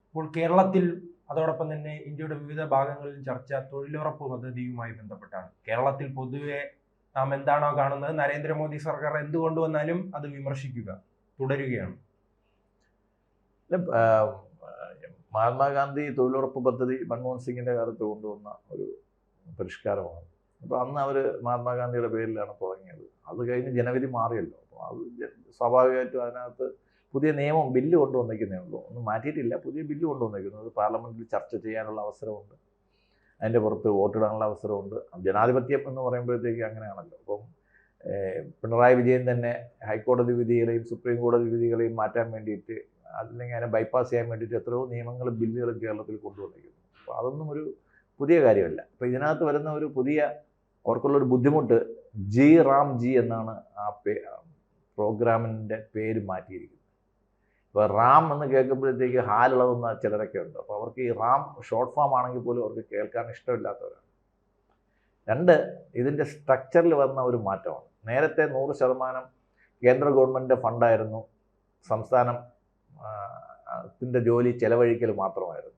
ഇപ്പോൾ കേരളത്തിൽ അതോടൊപ്പം തന്നെ ഇന്ത്യയുടെ വിവിധ ഭാഗങ്ങളിൽ ചർച്ച തൊഴിലുറപ്പ് പദ്ധതിയുമായി ബന്ധപ്പെട്ടാണ്. കേരളത്തിൽ പൊതുവെ നാം എന്താണോ കാണുന്നത്, നരേന്ദ്രമോദി സർക്കാർ എന്ത് കൊണ്ടുവന്നാലും അത് വിമർശിക്കുക തുടരുകയാണ്. മഹാത്മാഗാന്ധി തൊഴിലുറപ്പ് പദ്ധതി മൻമോഹൻ സിംഗിൻ്റെ കാലത്ത് കൊണ്ടുവന്ന ഒരു പരിഷ്കാരമാണ്. അപ്പോൾ അന്ന് അവർ മഹാത്മാഗാന്ധിയുടെ പേരിലാണ് തുടങ്ങിയത്. അത് കഴിഞ്ഞ് ജനുവരി മാറിയല്ലോ. അപ്പോൾ അത് സ്വാഭാവികമായിട്ടും അതിനകത്ത് പുതിയ നിയമം ബില്ല് കൊണ്ടുവന്നേക്കുന്നേ ഉള്ളൂ, ഒന്നും മാറ്റിയിട്ടില്ല. പുതിയ ബില്ല് കൊണ്ടുവന്നേക്കുന്നത് പാർലമെൻറ്റിൽ ചർച്ച ചെയ്യാനുള്ള അവസരമുണ്ട്, അതിൻ്റെ പുറത്ത് വോട്ടിടാനുള്ള അവസരമുണ്ട്. ജനാധിപത്യം എന്ന് പറയുമ്പോഴത്തേക്ക് അങ്ങനെയാണല്ലോ. അപ്പം പിണറായി വിജയൻ തന്നെ ഹൈക്കോടതി വിധികളെയും സുപ്രീം കോടതി വിധികളെയും മാറ്റാൻ വേണ്ടിയിട്ട്, അല്ലെങ്കിൽ അതിനെ ബൈപ്പാസ് ചെയ്യാൻ വേണ്ടിയിട്ട് എത്രയോ നിയമങ്ങളും ബില്ലുകളും കേരളത്തിൽ കൊണ്ടുവന്നിരിക്കുന്നു. അപ്പോൾ അതൊന്നും ഒരു പുതിയ കാര്യമല്ല. അപ്പോൾ ഇതിനകത്ത് വരുന്ന ഒരു പുതിയ അവർക്കുള്ളൊരു ബുദ്ധിമുട്ട്, റാം ജി എന്നാണ് ആ പ്രോഗ്രാമിൻ്റെ പേര് മാറ്റിയിരിക്കുന്നത്. ഇപ്പോൾ റാം എന്ന് കേൾക്കുമ്പോഴത്തേക്ക് ഹാലുള്ളതെന്ന ചിലരൊക്കെ ഉണ്ട്. അപ്പോൾ അവർക്ക് ഈ റാം ഷോർട്ട് ഫോം ആണെങ്കിൽ പോലും അവർക്ക് കേൾക്കാൻ ഇഷ്ടമില്ലാത്തവരാണ്. രണ്ട്, ഇതിൻ്റെ സ്ട്രക്ചറിൽ വന്ന ഒരു മാറ്റമാണ്. നേരത്തെ 100% കേന്ദ്ര ഗവൺമെൻറ്റിൻ്റെ ഫണ്ടായിരുന്നു, സംസ്ഥാനം ത്തിൻ്റെ ജോലി ചെലവഴിക്കൽ മാത്രമായിരുന്നു.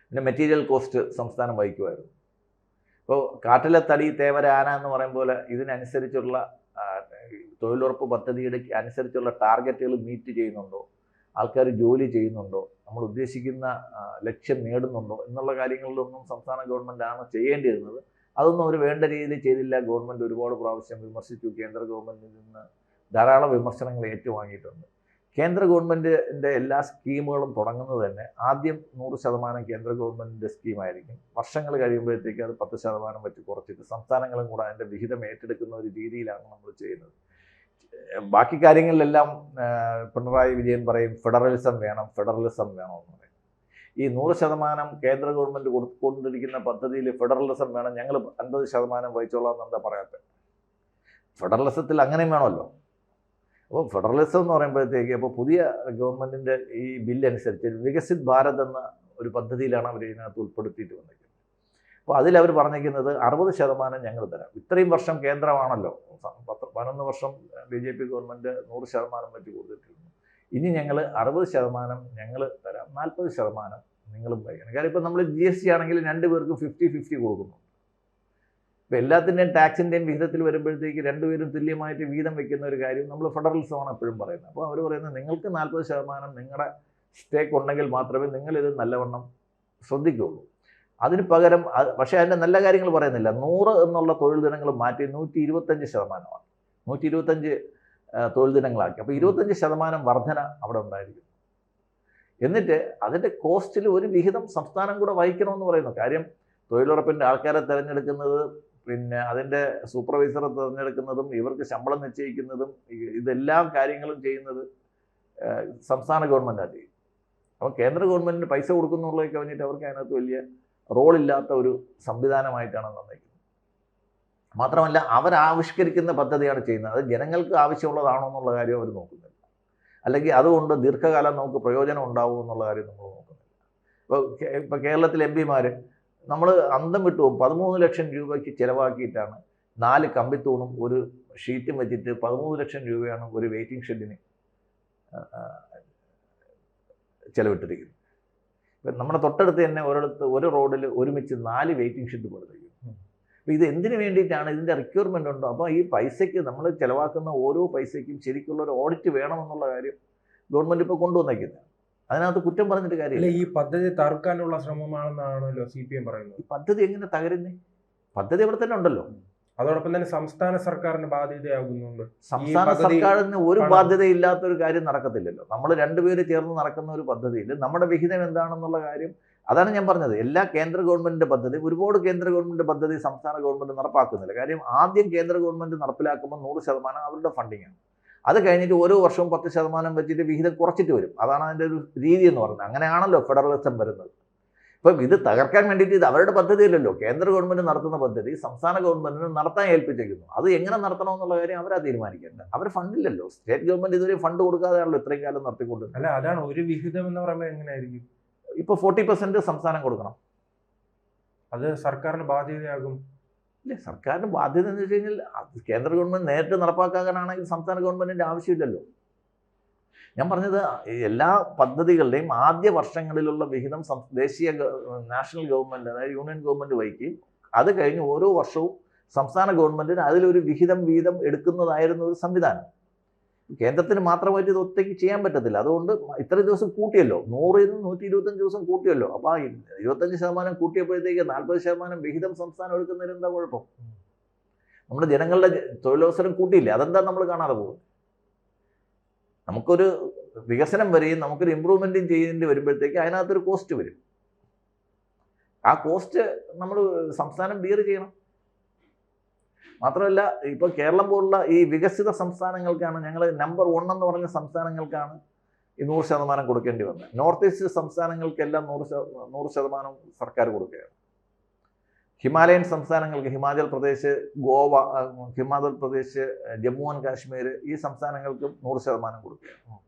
പിന്നെ മെറ്റീരിയൽ കോസ്റ്റ് സംസ്ഥാനം വഹിക്കുമായിരുന്നു. ഇപ്പോൾ കാട്ടിലെ തടി തേവര ആന എന്ന് പറയും പോലെ ഇതിനനുസരിച്ചുള്ള തൊഴിലുറപ്പ് പദ്ധതിയുടെ അനുസരിച്ചുള്ള ടാർഗറ്റുകൾ മീറ്റ് ചെയ്യുന്നുണ്ടോ, ആൾക്കാർ ജോലി ചെയ്യുന്നുണ്ടോ, നമ്മൾ ഉദ്ദേശിക്കുന്ന ലക്ഷ്യം നേടുന്നുണ്ടോ എന്നുള്ള കാര്യങ്ങളിലൊന്നും സംസ്ഥാന ഗവൺമെൻറ്റാണ് ചെയ്യേണ്ടിയിരുന്നത്. അതൊന്നും അവർ വേണ്ട രീതിയിൽ ചെയ്തില്ല. ഗവൺമെൻറ് ഒരുപാട് പ്രാവശ്യം വിമർശിച്ചു. കേന്ദ്ര ഗവൺമെൻറ്റിൽ നിന്ന് ധാരാളം വിമർശനങ്ങൾ ഏറ്റുവാങ്ങിയിട്ടുണ്ട്. കേന്ദ്ര ഗവൺമെൻറ്റിൻ്റെ എല്ലാ സ്കീമുകളും തുടങ്ങുന്നത് തന്നെ ആദ്യം 100% കേന്ദ്ര ഗവൺമെൻറ്റിൻ്റെ സ്കീമായിരിക്കും. വർഷങ്ങൾ കഴിയുമ്പോഴത്തേക്ക് അത് 10% വെച്ച് കുറച്ചിട്ട് സംസ്ഥാനങ്ങളും കൂടെ അതിൻ്റെ വിഹിതം ഏറ്റെടുക്കുന്ന ഒരു രീതിയിലാണ് നമ്മൾ ചെയ്യുന്നത്. ബാക്കി കാര്യങ്ങളിലെല്ലാം പിണറായി വിജയൻ പറയും ഫെഡറലിസം വേണം എന്ന് പറയും. ഈ 100% കേന്ദ്ര ഗവൺമെൻറ് കൊടുത്തുകൊണ്ടിരിക്കുന്ന പദ്ധതിയിൽ ഫെഡറലിസം വേണം, ഞങ്ങൾ 50% വഹിച്ചോളാം എന്നെന്താ പറയാത്തത്? ഫെഡറലിസത്തിൽ അങ്ങനെയും വേണമല്ലോ. അപ്പോൾ ഫെഡറലിസം എന്ന് പറയുമ്പോഴത്തേക്ക് അപ്പോൾ പുതിയ ഗവൺമെൻറ്റിൻ്റെ ഈ ബില്ലനുസരിച്ച് വികസിത് ഭാരത് എന്ന ഒരു പദ്ധതിയിലാണ് അവർ ഇതിനകത്ത് ഉൾപ്പെടുത്തിയിട്ട് വന്നിരിക്കുന്നത്. അപ്പോൾ അതിലവർ പറഞ്ഞിരിക്കുന്നത് 60% ഞങ്ങൾ തരാം. ഇത്രയും വർഷം കേന്ദ്രമാണല്ലോ, 11 വർഷം BJP ഗവൺമെൻറ് 100% വെച്ച് കൊടുത്തിട്ടിരുന്നു. ഇനി ഞങ്ങൾ 60% ഞങ്ങൾ തരാം, 40% നിങ്ങളും വഹിക്കണം. കാര്യം ഇപ്പോൾ നമ്മൾ GST ആണെങ്കിൽ 2 പേർക്കും 50-50 കൊടുക്കുന്നു. ഇപ്പോൾ എല്ലാത്തിൻ്റെയും ടാക്സിൻ്റെയും വിഹിതത്തിൽ വരുമ്പോഴത്തേക്ക് 2 പേരും തുല്യമായിട്ട് വീതം വെക്കുന്ന ഒരു കാര്യം നമ്മൾ ഫെഡറലിസമാണ് എപ്പോഴും പറയുന്നത്. അപ്പോൾ അവർ പറയുന്നത് നിങ്ങൾക്ക് 40% നിങ്ങളുടെ സ്റ്റേക്ക് ഉണ്ടെങ്കിൽ മാത്രമേ നിങ്ങളിത് നല്ലവണ്ണം ശ്രദ്ധിക്കുകയുള്ളൂ. അതിന് പകരം പക്ഷേ അതിൻ്റെ നല്ല കാര്യങ്ങൾ പറയുന്നില്ല. 100 എന്നുള്ള തൊഴിൽ ദിനങ്ങൾ മാറ്റി 125%, 125 തൊഴിൽ ദിനങ്ങളാക്കി. അപ്പോൾ 25% വർധന അവിടെ ഉണ്ടായിരിക്കും. എന്നിട്ട് അതിൻ്റെ കോസ്റ്റിൽ ഒരു വിഹിതം സംസ്ഥാനം കൂടെ വഹിക്കണമെന്ന് പറയുന്നു. കാര്യം തൊഴിലുറപ്പിൻ്റെ ആൾക്കാരെ തിരഞ്ഞെടുക്കുന്നത്, പിന്നെ അതിൻ്റെ സൂപ്പർവൈസറെ തിരഞ്ഞെടുക്കുന്നതും ഇവർക്ക് ശമ്പളം നിശ്ചയിക്കുന്നതും ഇതെല്ലാം കാര്യങ്ങളും ചെയ്യുന്നത് സംസ്ഥാന ഗവൺമെൻറ്റാണ് ചെയ്യും. അപ്പോൾ കേന്ദ്ര ഗവൺമെൻറ്റിന് പൈസ കൊടുക്കുന്നുള്ളതൊക്കെ കഴിഞ്ഞിട്ട് അവർക്ക് അതിനകത്ത് വലിയ റോളില്ലാത്ത ഒരു സംവിധാനമായിട്ടാണ് നന്നിരിക്കുന്നത്. മാത്രമല്ല അവരാവിഷ്കരിക്കുന്ന പദ്ധതിയാണ് ചെയ്യുന്നത്. അത് ജനങ്ങൾക്ക് ആവശ്യമുള്ളതാണോ എന്നുള്ള കാര്യം അവർ നോക്കുന്നില്ല. അല്ലെങ്കിൽ അതുകൊണ്ട് ദീർഘകാലം നമുക്ക് പ്രയോജനം ഉണ്ടാവും എന്നുള്ള കാര്യം നമ്മൾ നോക്കുന്നില്ല. ഇപ്പോൾ കേരളത്തിലെ MP മാർ നമ്മൾ അന്തം വിട്ടു 13 ലക്ഷം രൂപയ്ക്ക് ചിലവാക്കിയിട്ടാണ് 4 കമ്പിത്തൂണും ഒരു ഷീറ്റും വെച്ചിട്ട് 13 ലക്ഷം രൂപയാണ് ഒരു വെയിറ്റിംഗ് ഷെഡിന് ചിലവിട്ടിരിക്കുന്നത്. ഇപ്പം നമ്മുടെ തൊട്ടടുത്ത് തന്നെ ഒരു റോഡിൽ ഒരുമിച്ച് 4 വെയിറ്റിംഗ് ഷെഡ് കൊടുത്തിരിക്കുന്നു. അപ്പോൾ ഇത് എന്തിനു വേണ്ടിയിട്ടാണ്? ഇതിൻ്റെ റിക്വയർമെൻ്റ് ഉണ്ടോ? അപ്പോൾ ഈ പൈസയ്ക്ക് നമ്മൾ ചിലവാക്കുന്ന ഓരോ പൈസയ്ക്കും ശരിക്കുള്ള ഒരു ഓഡിറ്റ് വേണമെന്നുള്ള കാര്യം ഗവൺമെൻറ് ഇപ്പോൾ കൊണ്ടുവന്നേക്കുന്നത്. അതിനകത്ത് കുറ്റം പറഞ്ഞിട്ട് കാര്യമില്ല. ഈ പദ്ധതി തകർക്കാനുള്ള ശ്രമമാണെന്നാണല്ലോ CPM പറയുന്നത്. ഈ പദ്ധതി എങ്ങനെ തകരുന്നേ? പദ്ധതി അവിടെ തന്നെ ഉണ്ടല്ലോ. അതോടൊപ്പം തന്നെ സംസ്ഥാന സർക്കാരിന് ബാധ്യതയാകുന്നുണ്ട്. സംസ്ഥാന സർക്കാരിന് ഒരു ബാധ്യതയില്ലാത്തൊരു കാര്യം നടക്കത്തില്ലല്ലോ. നമ്മൾ 2 പേര് ചേർന്ന് നടക്കുന്ന ഒരു പദ്ധതിയിൽ നമ്മുടെ വിഹിതം എന്താണെന്നുള്ള കാര്യം, അതാണ് ഞാൻ പറഞ്ഞത്. എല്ലാ കേന്ദ്ര ഗവൺമെൻറ്റിൻ്റെ പദ്ധതി, ഒരുപാട് കേന്ദ്ര ഗവൺമെൻറ് പദ്ധതി സംസ്ഥാന ഗവൺമെൻറ് നടപ്പാക്കുന്നില്ല. കാര്യം ആദ്യം കേന്ദ്ര ഗവൺമെൻറ് നടപ്പിലാക്കുമ്പോൾ 100% അവരുടെ ഫണ്ടിങ്ങാണ്. അത് കഴിഞ്ഞിട്ട് ഓരോ വർഷവും 10% വെച്ചിട്ട് വിഹിതം കുറച്ചിട്ട് വരും. അതാണ് അതിൻ്റെ ഒരു രീതി എന്ന് പറയുന്നത്. അങ്ങനെയാണല്ലോ ഫെഡറലിസം വരുന്നത്. ഇപ്പം ഇത് തകർക്കാൻ വേണ്ടിയിട്ട് ഇത് അവരുടെ പദ്ധതിയല്ലല്ലോ. കേന്ദ്ര ഗവൺമെൻറ് നടത്തുന്ന പദ്ധതി സംസ്ഥാന ഗവൺമെൻറ്റിന് നടത്താൻ ഏൽപ്പിച്ചേക്കുന്നു. അത് എങ്ങനെ നടത്തണമെന്നുള്ള കാര്യം അവരാ തീരുമാനിക്കേണ്ടത്. അവർ ഫണ്ടില്ലല്ലോ. സ്റ്റേറ്റ് ഗവൺമെൻറ് ഇതുവരെ ഫണ്ട് കൊടുക്കാതെയാണല്ലോ ഇത്രയും കാലം നടത്തിക്കൊണ്ടിരുന്നത്. അല്ല, അതാണ് ഒരു വിഹിതം എന്ന് പറയുമ്പോൾ എങ്ങനെയായിരിക്കും? ഇപ്പോൾ 40% സംസ്ഥാനം കൊടുക്കണം. അത് സർക്കാരിന് ബാധ്യതയാകും. ഇല്ല, സർക്കാരിന് ബാധ്യത എന്ന് വെച്ച് കഴിഞ്ഞാൽ കേന്ദ്ര ഗവൺമെൻറ് നേരിട്ട് നടപ്പാക്കാനാണെങ്കിൽ സംസ്ഥാന ഗവൺമെൻറ്റിൻ്റെ ആവശ്യമില്ലല്ലോ. ഞാൻ പറഞ്ഞത് എല്ലാ പദ്ധതികളുടെയും ആദ്യ വർഷങ്ങളിലുള്ള വിഹിതം നാഷണൽ ഗവൺമെൻറ്, അതായത് യൂണിയൻ ഗവൺമെൻറ് വഹിക്കുകയും അത് കഴിഞ്ഞ് ഓരോ വർഷവും സംസ്ഥാന ഗവൺമെൻറ്റിന് അതിലൊരു വിഹിതം വീതം എടുക്കുന്നതായിരുന്നു ഒരു സംവിധാനം. കേന്ദ്രത്തിന് മാത്രമായിട്ട് ഇത് ഒറ്റയ്ക്ക് ചെയ്യാൻ പറ്റത്തില്ല. അതുകൊണ്ട് ഇത്ര ദിവസം കൂട്ടിയല്ലോ, 100 നിന്ന് 125 ദിവസം കൂട്ടിയല്ലോ. അപ്പോൾ ആ 25% കൂട്ടിയപ്പോഴത്തേക്ക് 40% വിഹിതം സംസ്ഥാനം എടുക്കുന്നതിന് എന്താ കുഴപ്പം? നമ്മുടെ ജനങ്ങളുടെ തൊഴിലവസരം കൂട്ടിയില്ലേ? അതെന്താ നമ്മൾ കാണാതെ പോകും? നമുക്കൊരു വികസനം വരെയും നമുക്കൊരു ഇമ്പ്രൂവ്മെൻറ്റും ചെയ്യേണ്ടി വരുമ്പോഴത്തേക്ക് അതിനകത്തൊരു കോസ്റ്റ് വരും. ആ കോസ്റ്റ് നമ്മൾ സംസ്ഥാനം ബിയർ ചെയ്യണം. മാത്രമല്ല, ഇപ്പോൾ കേരളം പോലുള്ള ഈ വികസിത സംസ്ഥാനങ്ങൾക്കാണ്, ഞങ്ങൾ നമ്പർ 1 എന്ന് പറഞ്ഞ സംസ്ഥാനങ്ങൾക്കാണ് ഈ 100% കൊടുക്കേണ്ടി വന്നത്. നോർത്ത് ഈസ്റ്റ് സംസ്ഥാനങ്ങൾക്കെല്ലാം 100% സർക്കാർ കൊടുക്കുകയാണ്. ഹിമാലയൻ സംസ്ഥാനങ്ങൾക്ക് ഹിമാചൽ പ്രദേശ്, ഗോവ, ഹിമാചൽ പ്രദേശ്, ജമ്മു ആൻഡ് കാശ്മീർ ഈ സംസ്ഥാനങ്ങൾക്കും 100% കൊടുക്കുകയാണ്.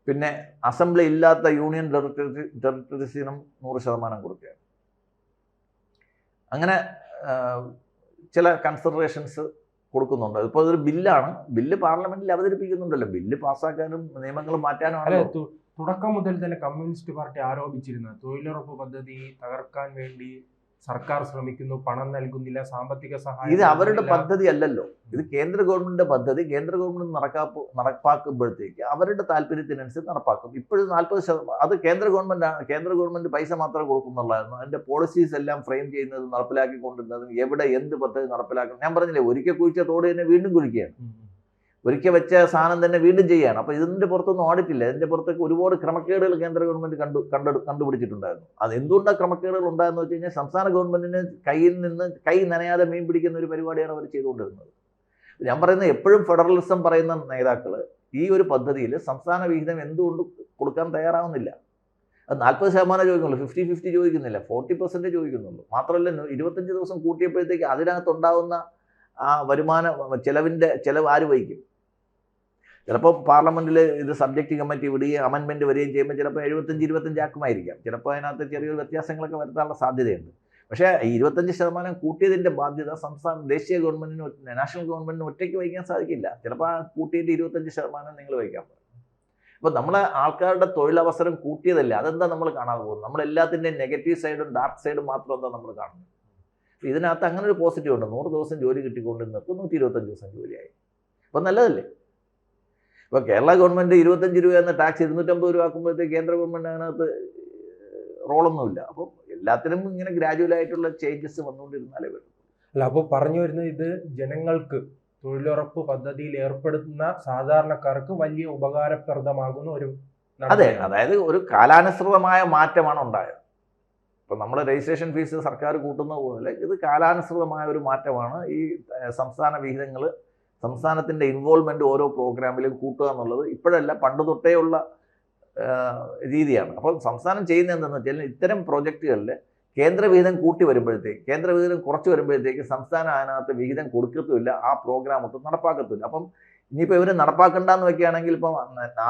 പിന്നെ അസംബ്ലി ഇല്ലാത്ത യൂണിയൻ ടെറിട്ടറീസിനും 100% കൊടുക്കുകയാണ്. അങ്ങനെ ചില കൺസിഡറേഷൻസ് കൊടുക്കുന്നുണ്ട്. ഇപ്പോൾ ഇതൊരു ബില്ലാണ്, ബില്ല് പാർലമെന്റിൽ അവതരിപ്പിക്കുന്നുണ്ടല്ലോ, ബില്ല് പാസ്സാക്കാനും നിയമങ്ങൾ മാറ്റാനും. തുടക്കം മുതൽ തന്നെ കമ്മ്യൂണിസ്റ്റ് പാർട്ടി ആരോപിച്ചിരുന്നത് തൊഴിലുറപ്പ് പദ്ധതി തകർക്കാൻ വേണ്ടി സർക്കാർ ശ്രമിക്കുന്നു, പണം നൽകുന്നില്ല, സാമ്പത്തിക സഹായം. ഇത് അവരുടെ പദ്ധതി അല്ലല്ലോ, ഇത് കേന്ദ്ര ഗവൺമെന്റിന്റെ പദ്ധതി. കേന്ദ്ര ഗവൺമെന്റ് നടപ്പാക്കുമ്പോഴത്തേക്ക് അവരുടെ താല്പര്യത്തിനനുസരിച്ച് നടപ്പാക്കും. ഇപ്പോഴും 40% അത് കേന്ദ്ര ഗവൺമെന്റ് പൈസ മാത്രമേ കൊടുക്കുന്നുള്ളായിരുന്നു. അതിന്റെ പോളിസീസ് എല്ലാം ഫ്രെയിം ചെയ്യുന്നതും നടപ്പിലാക്കിക്കൊണ്ടിരുന്നതും എവിടെ എന്ത് പദ്ധതി നടപ്പിലാക്കണം. ഞാൻ പറഞ്ഞില്ലേ, ഒരിക്കൽ കുഴിച്ച തോട് തന്നെ വീണ്ടും കുഴിക്കുകയാണ്, ഒരിക്കൽ വെച്ച സാധനം തന്നെ വീണ്ടും ചെയ്യുകയാണ്. അപ്പോൾ ഇതിന്റെ പുറത്തൊന്നും ഓഡിറ്റില്ല. ഇതിന്റെ പുറത്തേക്ക് ഒരുപാട് ക്രമക്കേടുകൾ കേന്ദ്ര ഗവൺമെന്റ് കണ്ടുപിടിച്ചിട്ടുണ്ടായിരുന്നു. അത് എന്തുകൊണ്ടാണ് ക്രമക്കേടുകൾ ഉണ്ടായെന്ന് വെച്ച് കഴിഞ്ഞാൽ, സംസ്ഥാന ഗവൺമെന്റിന് കയ്യിൽ നിന്ന് കൈ നനയാതെ മീൻ പിടിക്കുന്ന ഒരു പരിപാടിയാണ് അവർ ചെയ്തുകൊണ്ടിരുന്നത്. ഞാൻ പറയുന്നത്, എപ്പോഴും ഫെഡറലിസം പറയുന്ന നേതാക്കൾ ഈ ഒരു പദ്ധതിയിൽ സംസ്ഥാന വിഹിതം എന്തുകൊണ്ട് കൊടുക്കാൻ തയ്യാറാവുന്നില്ല? അത് 40% ചോദിക്കുന്നുള്ളൂ, 50-50 ചോദിക്കുന്നില്ല, 40% ചോദിക്കുന്നുള്ളൂ. മാത്രമല്ല, 25 ദിവസം കൂട്ടിയപ്പോഴത്തേക്ക് അതിനകത്തുണ്ടാവുന്ന ആ ചെലവ് ആര് വഹിക്കും? ചിലപ്പോൾ പാർലമെന്റിൽ ഇത് സബ്ജക്റ്റ് കമ്മിറ്റി വിടുകയും അമെൻമെന്റ് വരികയും ചെയ്യുമ്പോൾ ചിലപ്പോൾ 75-25 ആക്കുമായിരിക്കാം. ചിലപ്പോൾ അതിനകത്ത് ചെറിയൊരു വ്യത്യാസങ്ങളൊക്കെ വരുത്താനുള്ള സാധ്യതയുണ്ട്. പക്ഷേ 25% കൂട്ടിയതിൻ്റെ ബാധ്യത ദേശീയ ഗവൺമെന്റിന്, നാഷണൽ ഗവൺമെന്റിന് ഒറ്റയ്ക്ക് വഹിക്കാൻ സാധിക്കില്ല. ചിലപ്പോൾ ആ കൂട്ടിയതിൻ്റെ 25% നിങ്ങൾ വഹിക്കാൻ പറ്റും. അപ്പോൾ നമ്മളെ ആൾക്കാരുടെ തൊഴിലവസരം കൂട്ടിയതല്ലേ, അതെന്താ നമ്മൾ കാണാതെ പോകുന്നത്? നമ്മളെല്ലാത്തിൻ്റെയും നെഗറ്റീവ് സൈഡും ഡാർക്ക് സൈഡും മാത്രം എന്താ നമ്മൾ കാണുന്നത്? ഇതിനകത്ത് അങ്ങനെ ഒരു പോസിറ്റീവ് ഉണ്ട്. 100 ദിവസം ജോലി കിട്ടിക്കൊണ്ടിരുന്നപ്പോൾ 125 ദിവസം ജോലിയായി. അപ്പോൾ നല്ലതല്ലേ? ഇപ്പോൾ കേരള ഗവൺമെൻറ് 25 രൂപ എന്ന ടാക്സ് 250 രൂപ ആക്കുമ്പോഴത്തേക്ക് കേന്ദ്ര ഗവൺമെൻറ് അതിനകത്ത് റോളൊന്നുമില്ല. അപ്പോൾ എല്ലാത്തിനും ഇങ്ങനെ ഗ്രാജുവലായിട്ടുള്ള ചേഞ്ചസ് വന്നുകൊണ്ടിരുന്നാലേ വരും. അല്ല, അപ്പോൾ പറഞ്ഞു വരുന്നത്, ഇത് ജനങ്ങൾക്ക് തൊഴിലുറപ്പ് പദ്ധതിയിൽ ഏർപ്പെടുന്ന സാധാരണക്കാർക്ക് വലിയ ഉപകാരപ്രദമാകുന്ന ഒരു അതെ, അതായത് ഒരു കാലാനുസൃതമായ മാറ്റമാണ് ഉണ്ടായത്. ഇപ്പോൾ നമ്മൾ രജിസ്ട്രേഷൻ ഫീസ് സർക്കാർ കൂട്ടുന്ന പോലെ ഇത് കാലാനുസൃതമായ ഒരു മാറ്റമാണ്. ഈ സംസ്ഥാന വിഹിതങ്ങൾ, സംസ്ഥാനത്തിൻ്റെ ഇൻവോൾവ്മെൻറ്റ് ഓരോ പ്രോഗ്രാമിലും കൂട്ടുക എന്നുള്ളത് ഇപ്പോഴല്ല, പണ്ട് തൊട്ടേ ഉള്ള രീതിയാണ്. അപ്പോൾ സംസ്ഥാനം ചെയ്യുന്നത് എന്താണെന്ന് വെച്ചാൽ, ഇത്തരം പ്രോജക്റ്റുകളിൽ കേന്ദ്ര വിഹിതം കൂട്ടി വരുമ്പോഴത്തേക്ക്, കേന്ദ്ര വിഹിതം കുറച്ച് വരുമ്പോഴത്തേക്ക് സംസ്ഥാനം അതിനകത്ത് വിഹിതം കൊടുക്കത്തുമില്ല, ആ പ്രോഗ്രാം ഒട്ടും നടപ്പാക്കത്തില്ല. അപ്പം ഇനിയിപ്പോൾ ഇവർ നടപ്പാക്കണ്ടെന്ന് വെക്കുകയാണെങ്കിൽ, ഇപ്പം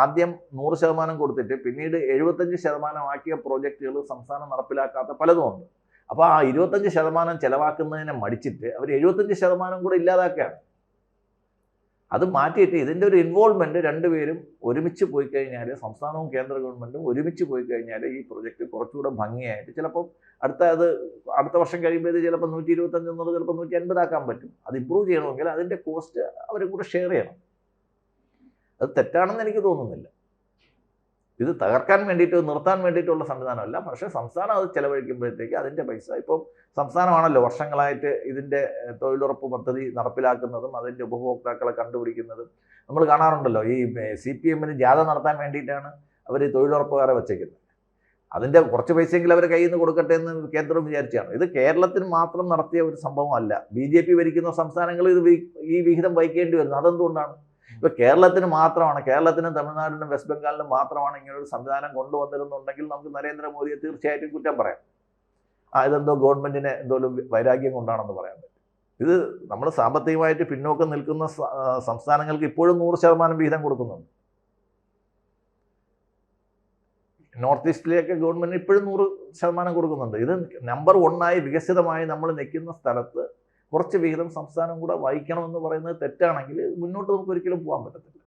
ആദ്യം 100% കൊടുത്തിട്ട് പിന്നീട് 75% ആക്കിയ പ്രോജക്റ്റുകൾ സംസ്ഥാനം നടപ്പിലാക്കാത്ത പലതുമുണ്ട്. അപ്പോൾ ആ 25% ചിലവാക്കുന്നതിനെ മടിച്ചിട്ട് അവർ 75% കൂടെ ഇല്ലാതാക്കുകയാണ്. അത് മാറ്റിയിട്ട് ഇതിൻ്റെ ഒരു ഇൻവോൾവ്മെൻറ്റ് രണ്ടുപേരും ഒരുമിച്ച് പോയി കഴിഞ്ഞാൽ, സംസ്ഥാനവും കേന്ദ്ര ഗവൺമെൻറ്റും ഒരുമിച്ച് പോയി കഴിഞ്ഞാൽ ഈ പ്രൊജക്റ്റ് കുറച്ചുകൂടെ ഭംഗിയായിട്ട് ചിലപ്പോൾ അടുത്ത വർഷം കഴിയുമ്പോൾ ഇത് ചിലപ്പോൾ 125 എന്നുള്ളത് ചിലപ്പോൾ 150 ആക്കാൻ പറ്റും. അത് ഇമ്പ്രൂവ് ചെയ്യണമെങ്കിൽ അതിൻ്റെ കോസ്റ്റ് അവരും കൂടെ ഷെയർ ചെയ്യണം. അത് തെറ്റാണെന്ന് എനിക്ക് തോന്നുന്നില്ല. ഇത് തകർക്കാൻ വേണ്ടിയിട്ട്, നിർത്താൻ വേണ്ടിയിട്ടുള്ള സംവിധാനമല്ല. പക്ഷേ സംസ്ഥാനം അത് ചെലവഴിക്കുമ്പോഴത്തേക്ക് അതിൻ്റെ പൈസ, ഇപ്പം സംസ്ഥാനമാണല്ലോ വർഷങ്ങളായിട്ട് ഇതിൻ്റെ തൊഴിലുറപ്പ് പദ്ധതി നടപ്പിലാക്കുന്നതും അതിൻ്റെ ഉപഭോക്താക്കളെ കണ്ടുപിടിക്കുന്നതും. നമ്മൾ കാണാറുണ്ടല്ലോ, ഈ CPM-ന് ജാഥ നടത്താൻ വേണ്ടിയിട്ടാണ് അവർ തൊഴിലുറപ്പുകാരെ വെച്ചേക്കുന്നത്. അതിൻ്റെ കുറച്ച് പൈസയെങ്കിലും അവർ കയ്യിൽ നിന്ന് കൊടുക്കട്ടെ എന്ന് കേന്ദ്രം വിചാരിച്ചാണ്. ഇത് കേരളത്തിന് മാത്രം നടത്തിയ ഒരു സംഭവമല്ല. BJP ഭരിക്കുന്ന സംസ്ഥാനങ്ങൾ ഈ വിഹിതം വഹിക്കേണ്ടി വരുന്നത്. അതെന്തുകൊണ്ടാണ്? ഇപ്പോൾ കേരളത്തിന് മാത്രമാണ്, കേരളത്തിനും തമിഴ്നാടിനും വെസ്റ്റ് ബംഗാളിനും മാത്രമാണ് ഇങ്ങനൊരു സംവിധാനം കൊണ്ടുവന്നിരുന്നുണ്ടെങ്കിൽ നമുക്ക് നരേന്ദ്രമോദിയെ തീർച്ചയായിട്ടും കുറ്റം പറയാം. ഇതെന്തോ ഗവൺമെൻറ്റിനെ എന്തോലും വൈരാഗ്യം കൊണ്ടാണെന്ന് പറയാൻ പറ്റും. ഇത് നമ്മൾ സാമ്പത്തികമായിട്ട് പിന്നോക്കം നിൽക്കുന്ന സംസ്ഥാനങ്ങൾക്ക് ഇപ്പോഴും 100% വിഹിതം കൊടുക്കുന്നുണ്ട്. നോർത്ത് ഈസ്റ്റിലേക്ക് ഗവൺമെൻറ് ഇപ്പോഴും 100% കൊടുക്കുന്നുണ്ട്. ഇത് നമ്പർ 1 വികസിതമായി നമ്മൾ നിൽക്കുന്ന സ്ഥലത്ത് കുറച്ച് വിഹിതം സംസ്ഥാനം കൂടെ വഹിക്കണമെന്ന് പറയുന്നത് തെറ്റാണെങ്കിൽ മുന്നോട്ട് നമുക്ക് ഒരിക്കലും പോകാൻ പറ്റത്തില്ല.